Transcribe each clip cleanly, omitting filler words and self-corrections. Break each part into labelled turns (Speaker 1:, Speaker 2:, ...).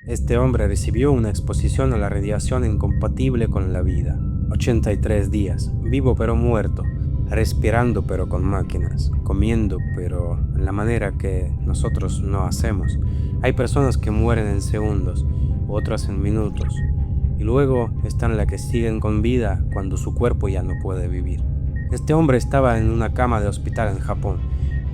Speaker 1: Este hombre recibió una exposición a la radiación incompatible con la vida. 83 días, vivo pero muerto, respirando pero con máquinas, comiendo pero en la manera que nosotros no hacemos. Hay personas que mueren en segundos, otras en minutos, y luego están las que siguen con vida cuando su cuerpo ya no puede vivir. Este hombre estaba en una cama de hospital en Japón,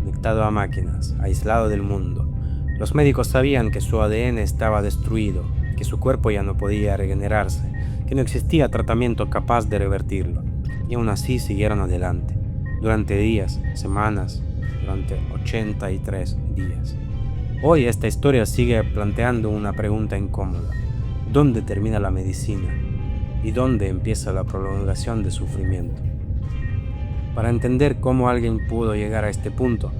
Speaker 1: conectado a máquinas, aislado del mundo. Los médicos sabían que su ADN estaba destruido, que su cuerpo ya no podía regenerarse, que no existía tratamiento capaz de revertirlo. Y aún así siguieron adelante, durante días, semanas, durante 83 días. Hoy esta historia sigue planteando una pregunta incómoda. ¿Dónde termina la medicina? ¿Y dónde empieza la prolongación de sufrimiento? Para entender cómo alguien pudo llegar a este punto,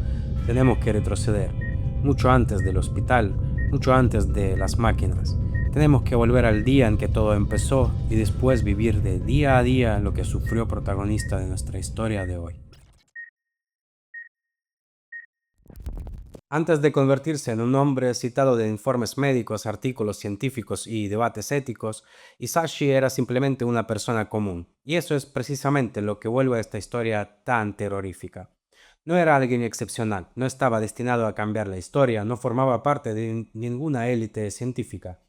Speaker 1: tenemos que retroceder, mucho antes del hospital, mucho antes de las máquinas. Tenemos que volver al día en que todo empezó y después vivir de día a día lo que sufrió protagonista de nuestra historia de hoy. Antes de convertirse en un hombre citado de informes médicos, artículos científicos y debates éticos, Isashi era simplemente una persona común. Y eso es precisamente lo que vuelve a esta historia tan terrorífica. No era alguien excepcional, no estaba destinado a cambiar la historia, no formaba parte de ninguna élite científica.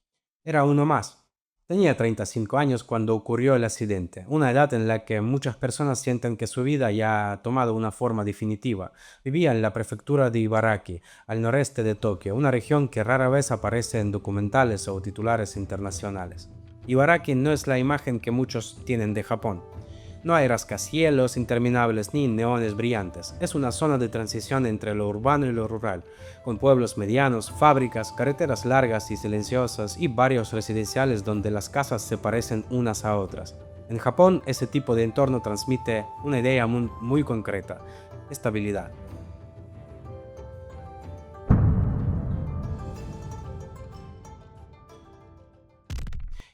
Speaker 1: Era uno más. Tenía 35 años cuando ocurrió el accidente, una edad en la que muchas personas sienten que su vida ya ha tomado una forma definitiva. Vivía en la prefectura de Ibaraki, al noreste de Tokio, una región que rara vez aparece en documentales o titulares internacionales. Ibaraki no es la imagen que muchos tienen de Japón. No hay rascacielos interminables ni neones brillantes. Es una zona de transición entre lo urbano y lo rural, con pueblos medianos, fábricas, carreteras largas y silenciosas y barrios residenciales donde las casas se parecen unas a otras. En Japón, ese tipo de entorno transmite una idea muy concreta: estabilidad.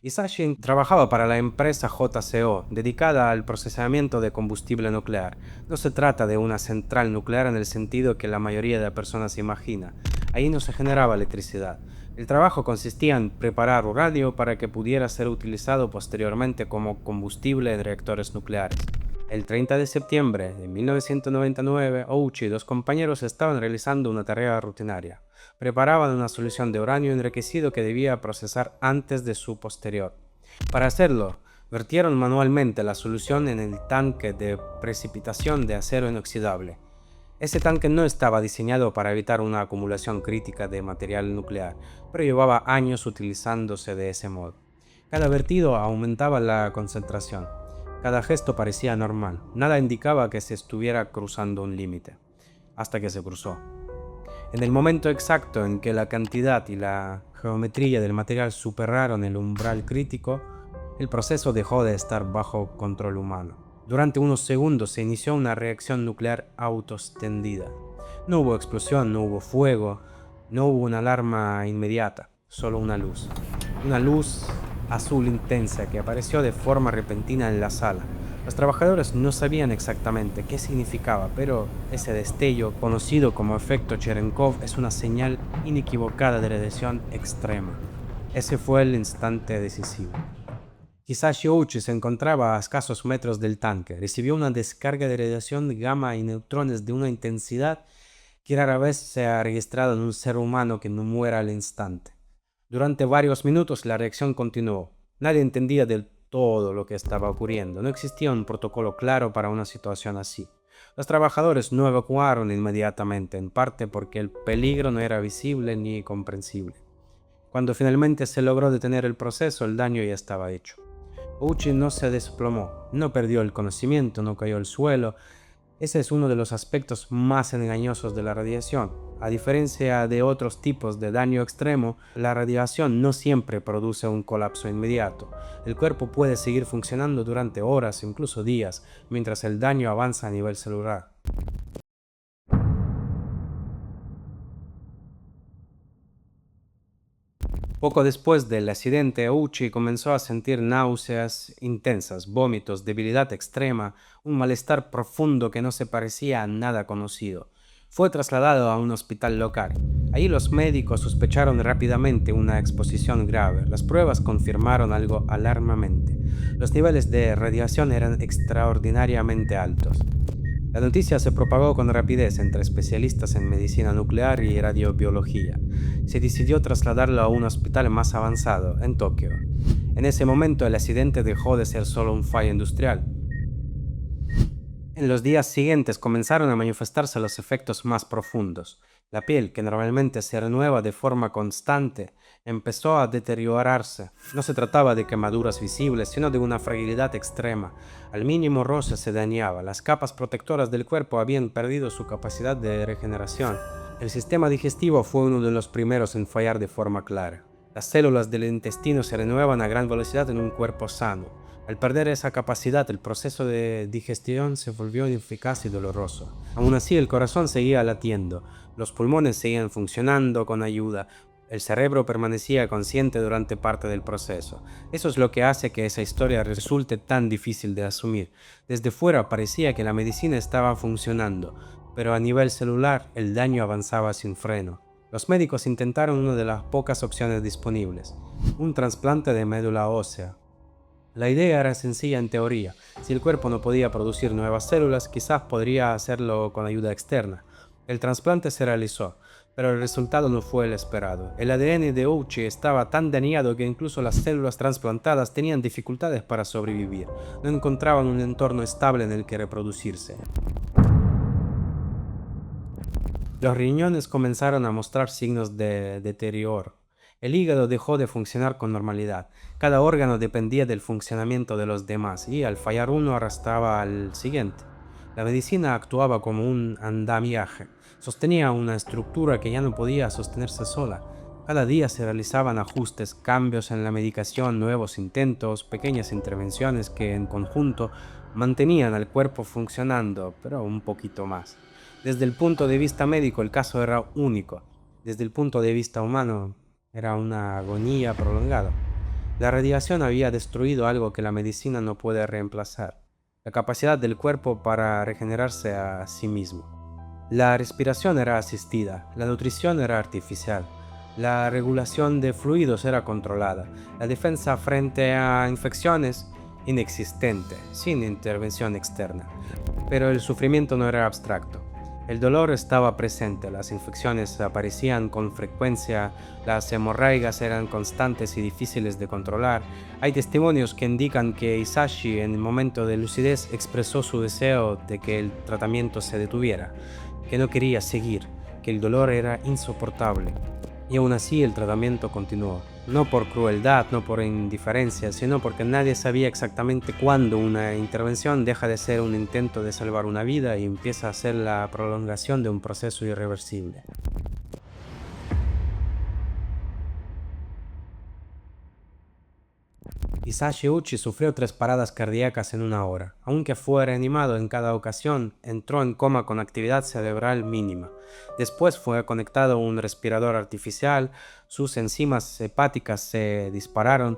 Speaker 1: Isashi trabajaba para la empresa JCO, dedicada al procesamiento de combustible nuclear. No se trata de una central nuclear en el sentido que la mayoría de personas imagina. Ahí no se generaba electricidad. El trabajo consistía en preparar uranio para que pudiera ser utilizado posteriormente como combustible en reactores nucleares. El 30 de septiembre de 1999, Ouchi y dos compañeros estaban realizando una tarea rutinaria. Preparaban una solución de uranio enriquecido que debía procesar antes de su posterior. Para hacerlo, vertieron manualmente la solución en el tanque de precipitación de acero inoxidable. Ese tanque no estaba diseñado para evitar una acumulación crítica de material nuclear, pero llevaba años utilizándose de ese modo. Cada vertido aumentaba la concentración. Cada gesto parecía normal, nada indicaba que se estuviera cruzando un límite, hasta que se cruzó. En el momento exacto en que la cantidad y la geometría del material superaron el umbral crítico, el proceso dejó de estar bajo control humano. Durante unos segundos se inició una reacción nuclear autoextendida. No hubo explosión, no hubo fuego, no hubo una alarma inmediata, solo una luz. Una luz azul intensa que apareció de forma repentina en la sala. Los trabajadores no sabían exactamente qué significaba, pero ese destello, conocido como efecto Cherenkov, es una señal inequivocada de radiación extrema. Ese fue el instante decisivo. Hisashi Ouchi se encontraba a escasos metros del tanque. Recibió una descarga de radiación gamma y neutrones de una intensidad que rara vez se ha registrado en un ser humano que no muera al instante. Durante varios minutos la reacción continuó. Nadie entendía del todo lo que estaba ocurriendo. No existía un protocolo claro para una situación así. Los trabajadores no evacuaron inmediatamente, en parte porque el peligro no era visible ni comprensible. Cuando finalmente se logró detener el proceso, el daño ya estaba hecho. Ouchi no se desplomó, no perdió el conocimiento, no cayó al suelo. Ese es uno de los aspectos más engañosos de la radiación. A diferencia de otros tipos de daño extremo, la radiación no siempre produce un colapso inmediato. El cuerpo puede seguir funcionando durante horas, incluso días, mientras el daño avanza a nivel celular. Poco después del accidente, Ouchi comenzó a sentir náuseas intensas, vómitos, debilidad extrema, un malestar profundo que no se parecía a nada conocido. Fue trasladado a un hospital local. Allí los médicos sospecharon rápidamente una exposición grave. Las pruebas confirmaron algo alarmante. Los niveles de radiación eran extraordinariamente altos. La noticia se propagó con rapidez entre especialistas en medicina nuclear y radiobiología. Se decidió trasladarlo a un hospital más avanzado, en Tokio. En ese momento el accidente dejó de ser solo un fallo industrial. En los días siguientes comenzaron a manifestarse los efectos más profundos. La piel, que normalmente se renueva de forma constante, empezó a deteriorarse. No se trataba de quemaduras visibles, sino de una fragilidad extrema. Al mínimo roce se dañaba. Las capas protectoras del cuerpo habían perdido su capacidad de regeneración. El sistema digestivo fue uno de los primeros en fallar de forma clara. Las células del intestino se renuevan a gran velocidad en un cuerpo sano. Al perder esa capacidad, el proceso de digestión se volvió ineficaz y doloroso. Aún así, el corazón seguía latiendo, los pulmones seguían funcionando con ayuda, el cerebro permanecía consciente durante parte del proceso. Eso es lo que hace que esa historia resulte tan difícil de asumir. Desde fuera parecía que la medicina estaba funcionando, pero a nivel celular el daño avanzaba sin freno. Los médicos intentaron una de las pocas opciones disponibles, un trasplante de médula ósea. La idea era sencilla en teoría. Si el cuerpo no podía producir nuevas células, quizás podría hacerlo con ayuda externa. El trasplante se realizó, pero el resultado no fue el esperado. El ADN de Ouchi estaba tan dañado que incluso las células trasplantadas tenían dificultades para sobrevivir. No encontraban un entorno estable en el que reproducirse. Los riñones comenzaron a mostrar signos de deterioro. El hígado dejó de funcionar con normalidad. Cada órgano dependía del funcionamiento de los demás y al fallar uno arrastraba al siguiente. La medicina actuaba como un andamiaje. Sostenía una estructura que ya no podía sostenerse sola. Cada día se realizaban ajustes, cambios en la medicación, nuevos intentos, pequeñas intervenciones que en conjunto mantenían al cuerpo funcionando, pero un poquito más. Desde el punto de vista médico el caso era único. Desde el punto de vista humano era una agonía prolongada. La radiación había destruido algo que la medicina no puede reemplazar, la capacidad del cuerpo para regenerarse a sí mismo. La respiración era asistida, la nutrición era artificial, la regulación de fluidos era controlada, la defensa frente a infecciones inexistente, sin intervención externa. Pero el sufrimiento no era abstracto. El dolor estaba presente, las infecciones aparecían con frecuencia, las hemorragias eran constantes y difíciles de controlar. Hay testimonios que indican que Hisashi en el momento de lucidez expresó su deseo de que el tratamiento se detuviera, que no quería seguir, que el dolor era insoportable. Y aún así el tratamiento continuó, no por crueldad, no por indiferencia, sino porque nadie sabía exactamente cuándo una intervención deja de ser un intento de salvar una vida y empieza a ser la prolongación de un proceso irreversible. Hisashi Ouchi sufrió 3 paradas cardíacas en una hora. Aunque fue reanimado en cada ocasión, entró en coma con actividad cerebral mínima. Después fue conectado a un respirador artificial, sus enzimas hepáticas se dispararon,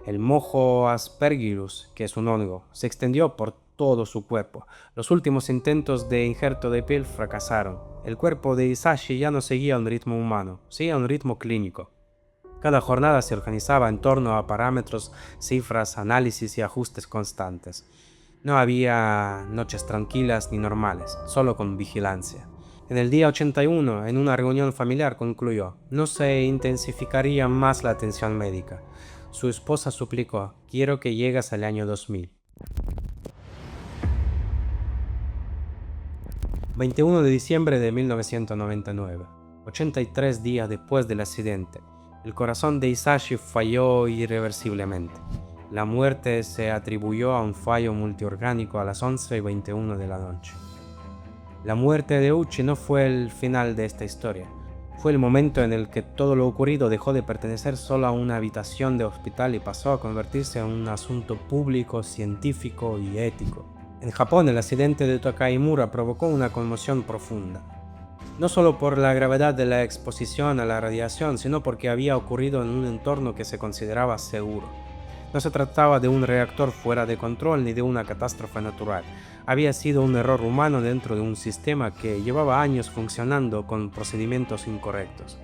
Speaker 1: el mojo aspergillus, que es un hongo, se extendió por todo su cuerpo. Los últimos intentos de injerto de piel fracasaron. El cuerpo de Hisashi ya no seguía un ritmo humano, seguía un ritmo clínico. Cada jornada se organizaba en torno a parámetros, cifras, análisis y ajustes constantes. No había noches tranquilas ni normales, solo con vigilancia. En el día 81, en una reunión familiar, concluyó: no se intensificaría más la atención médica. Su esposa suplicó: quiero que llegues al año 2000. 21 de diciembre de 1999, 83 días después del accidente. El corazón de Hisashi falló irreversiblemente. La muerte se atribuyó a un fallo multiorgánico a las 11:21 de la noche. La muerte de Ouchi no fue el final de esta historia. Fue el momento en el que todo lo ocurrido dejó de pertenecer solo a una habitación de hospital y pasó a convertirse en un asunto público, científico y ético. En Japón, el accidente de Tokaimura provocó una conmoción profunda. No solo por la gravedad de la exposición a la radiación, sino porque había ocurrido en un entorno que se consideraba seguro. No se trataba de un reactor fuera de control ni de una catástrofe natural. Había sido un error humano dentro de un sistema que llevaba años funcionando con procedimientos incorrectos.